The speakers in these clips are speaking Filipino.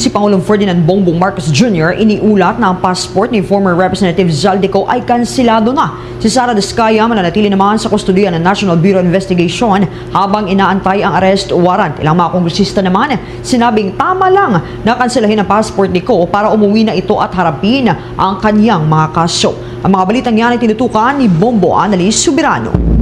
Si Pangulong Ferdinand Bongbong Marcos Jr. iniulat na ang passport ni former Representative Zaldico ay kansilado na. Si Sara Diskaya mananatili naman sa kustodiya ng National Bureau of Investigation habang inaantay ang arrest warrant. Ilang mga kongresista naman sinabing tama lang na kanselahin ang passport ni Ko para umuwi na ito at harapin ang kanyang mga kaso. Ang mga balitang yan ay tinutukan ni Bombo Annalise Subirano.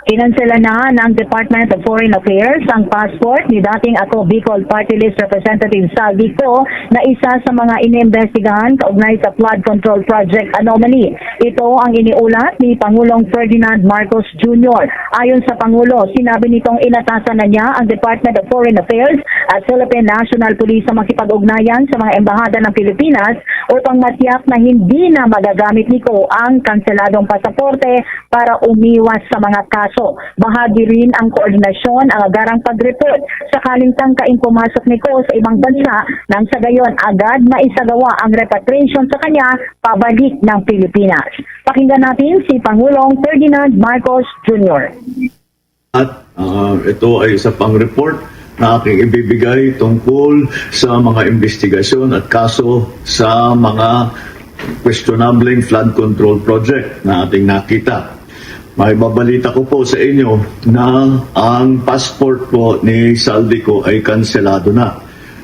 Kinansela na ng Department of Foreign Affairs ang passport ni dating Ako Bicol Party List Representative Zaldico na isa sa mga iniimbestigahan kaugnay sa flood control project anomaly. Ito ang iniulat ni Pangulong Ferdinand Marcos Jr. Ayon sa Pangulo, sinabi nitong inatasan na niya ang Department of Foreign Affairs at Philippine National Police sa makipag-ugnayan sa mga embahada ng Pilipinas upang matiyak na hindi na magagamit nito ang kanseladong pasaporte para umiwas sa mga kaso. Bahagi rin ang koordinasyon ang agarang pag-report sakaling tangkaing pumasok nito sa ibang bansa nang sa gayon agad maisagawa ang repatriation sa kanya pabalik ng Pilipinas. Pakinggan natin si Pangulong Ferdinand Marcos Jr. At ito ay isa pang report na aking ibibigay tungkol sa mga investigasyon at kaso sa mga questionable flood control project na ating nakita. May babalita ko po sa inyo na ang passport po ni Zaldico ay kanselado na.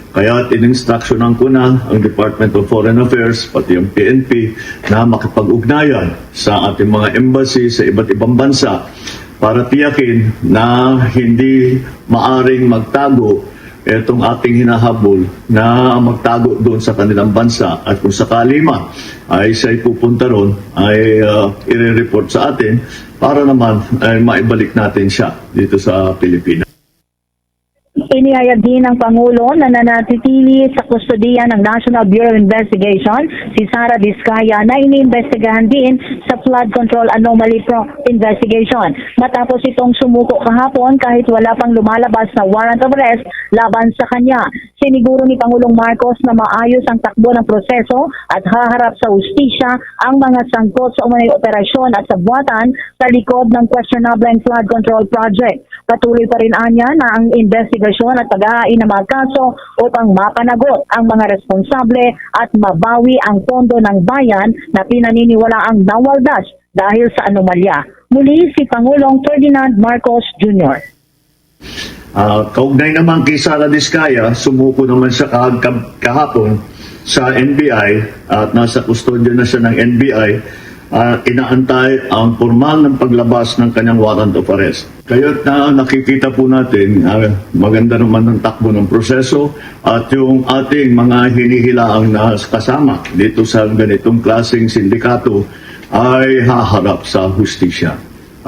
Kaya in-instructionan ko na ang Department of Foreign Affairs, pati yung PNP, na makipag-ugnayan sa ating mga embassy sa iba't ibang bansa para tiyakin na hindi maaring magtago itong ating hinahabol na magtago doon sa kanilang bansa, at kung sakali man ay siya'y pupunta ron ay i-report sa atin para naman ay maibalik natin siya dito sa Pilipinas. Inihayag din ng Pangulo na nanatili sa kustodiya ng National Bureau of Investigation si Sara Diskaya na iniimbestigahan din sa flood control anomaly investigation. Matapos itong sumuko kahapon kahit wala pang lumalabas na warrant of arrest laban sa kanya. Siniguro ni Pangulong Marcos na maayos ang takbo ng proseso at haharap sa hustisya ang mga sangkot sa umunay operasyon at sabwatan sa likod ng questionable flood control project. Patuloy pa rin anya na ang investigasyon at pag-aain ng mga kaso upang mapanagot ang mga responsable at mabawi ang pondo ng bayan na pinaniniwala ang nawaldas dahil sa anomalya. Muli si Pangulong Ferdinand Marcos Jr. Kaugnay naman kay Sara Diskaya, sumuko naman siya kahapon sa NBI at nasa kustodya na siya ng NBI. Inaantay ang formal ng paglabas ng kanyang warrant of arrest. Kaya't nakikita po natin maganda naman ang takbo ng proseso at yung ating mga hinihilaang na kasama dito sa ganitong klaseng sindikato ay haharap sa hustisya.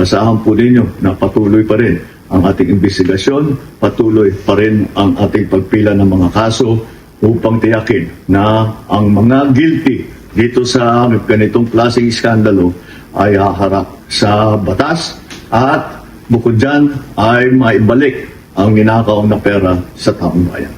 Asahan po ninyo na patuloy pa rin ang ating investigasyon, patuloy pa rin ang ating pagpila ng mga kaso upang tiyakin na ang mga guilty dito sa ganitong klaseng iskandalo ay haharap sa batas at bukod dyan ay maibalik ang ninakaw na pera sa taong bayan.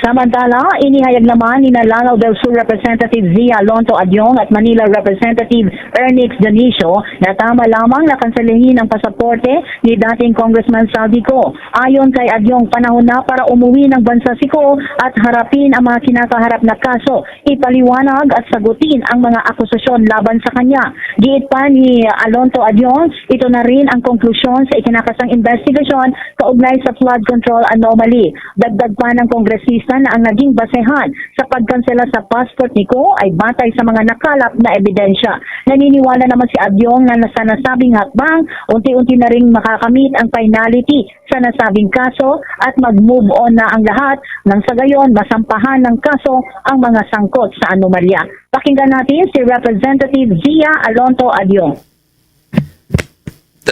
Samantala, inihayag naman ni Lanao del Sur Representative Zia Alonto Adyong at Manila Representative Ernix Dionisio na tama lamang na kanselahin ang pasaporte ni dating Congressman Zaldico. Ayon kay Adyong, panahon na para umuwi ng bansa si Ko at harapin ang mga kinakaharap na kaso, ipaliwanag at sagutin ang mga akusasyon laban sa kanya. Giit pa ni Alonto Adyong, ito na rin ang konklusyon sa ikinakasang investigasyon kaugnay sa flood control anomaly. Dagdag pa ng kongresista na ang naging basehan sa pagkansela sa passport ni Ko ay batay sa mga nakalap na ebidensya. Naniniwala naman si Adyong na sa nasabing hakbang, unti-unti na ring makakamit ang finality sa nasabing kaso at mag-move on na ang lahat nang sa gayon masampahan ng kaso ang mga sangkot sa anomalya. Pakinggan natin si Representative Zia Alonto Adyong.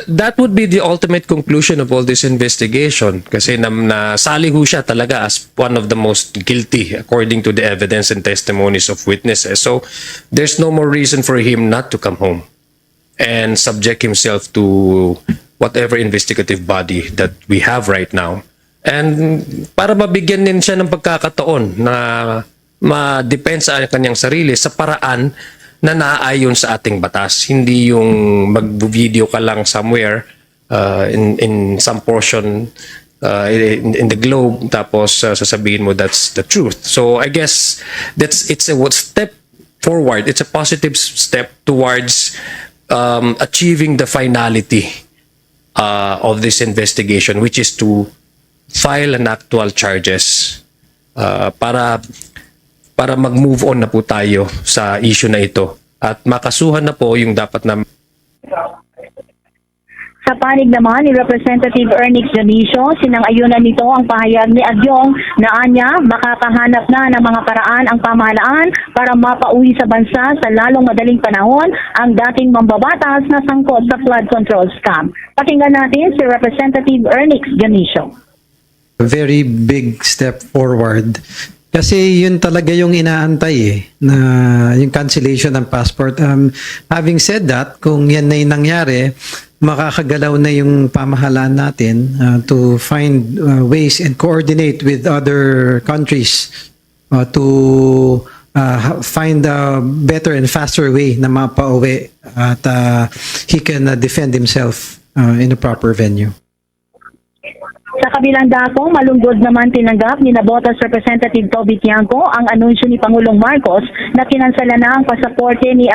That would be the ultimate conclusion of all this investigation kasi nasali ho siya talaga as one of the most guilty according to the evidence and testimonies of witnesses. So there's no more reason for him not to come home and subject himself to whatever investigative body that we have right now. And para mabigyan din siya ng pagkakataon na ma-depensa ang kanyang sarili sa paraan na naaayon sa ating batas. Hindi yung mag-video ka lang somewhere in some portion in the globe, tapos sasabihin mo that's the truth. So I guess it's a step forward. It's a positive step towards achieving the finality of this investigation, which is to file an actual charges para mag-move on na po tayo sa issue na ito at makasuhan na po yung dapat na. Sa panig naman ni Representative Ernix Dionisio, sinang-ayunan nito ang pahayag ni Adyong na anya makakahanap na ng mga paraan ang pamahalaan para mapauwi sa bansa sa lalong madaling panahon ang dating mambabatas na sangkot sa flood control scam. Pakinggan natin si Representative Ernix Dionisio. A very big step forward. Kasi yun talaga yung inaantay na yung cancellation ng passport. Having said that, kung yan na yung nangyari, makakagalaw na yung pamahalaan natin to find ways and coordinate with other countries to find a better and faster way na mapauwi at he can defend himself in a proper venue. Sa kabilang dako, malunggod naman tinanggap ni Nabotas Representative Toby Tiangco ang anunsyo ni Pangulong Marcos na kinansala na ang pasaporte ni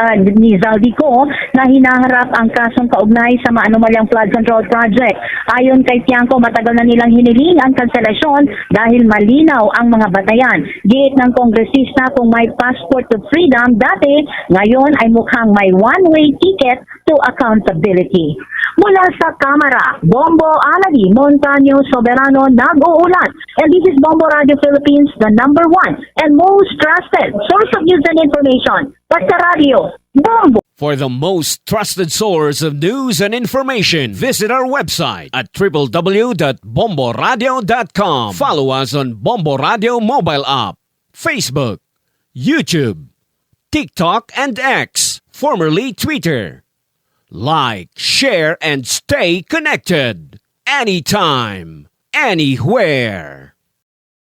Zaldico na hinaharap ang kasong kaugnay sa maanumalyang flood control project. Ayon kay Tiangco, matagal na nilang hiniling ang kanselasyon dahil malinaw ang mga batayan. Giit ng kongresista kung may passport to freedom dati, ngayon ay mukhang may one-way ticket to accountability. Mula sa Kamara, Bombo Alagi, Montaño Soberano nag-uulat. And this is Bombo Radio Philippines, the #1 and most trusted source of news and information. Basta Radio, Bombo! For the most trusted source of news and information, visit our website at www.bomboradio.com. Follow us on Bombo Radio mobile app, Facebook, YouTube, TikTok, and X, formerly Twitter. Like, share, and stay connected. Anytime, anywhere.